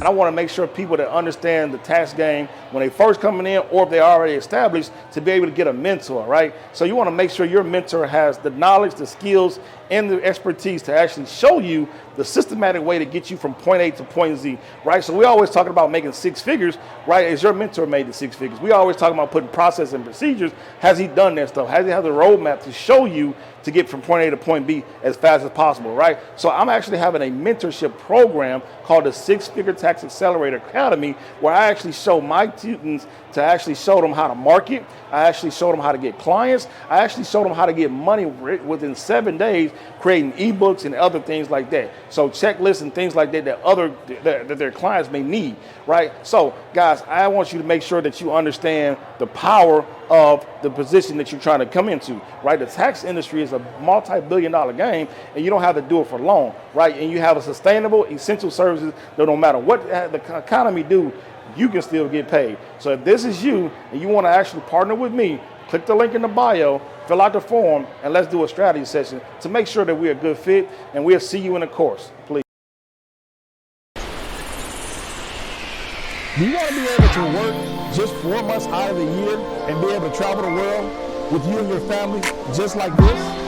And I want to make sure people that understand the tax game when they first coming in, or if they already established, to be able to get a mentor, right? So you want to make sure your mentor has the knowledge, the skills, and the expertise to actually show you the systematic way to get you from point A to point Z, right? So we always talking about making six figures, right? Is your mentor made the six figures? We always talking about putting process and procedures. Has he done that stuff? Has he have the roadmap to show you to get from point A to point B as fast as possible, right? So I'm actually having a mentorship program called the Six Figure Tax Accelerator Academy, where I actually show my students to actually show them how to market. I actually show them how to get clients. I actually show them how to get money within 7 days, creating ebooks and other things like that. So checklists and things like that that their clients may need, right? So guys, I want you to make sure that you understand the power of the position that you're trying to come into, right? The tax industry is a multi-billion-dollar game, and you don't have to do it for long, right? And you have a sustainable, essential services that no matter what the economy do, you can still get paid. So if this is you and you want to actually partner with me, click the link in the bio, fill out the form, and let's do a strategy session to make sure that we're a good fit, and we'll see you in the course, please. Do you want to be able to work just 4 months out of the year and be able to travel the world with you and your family just like this?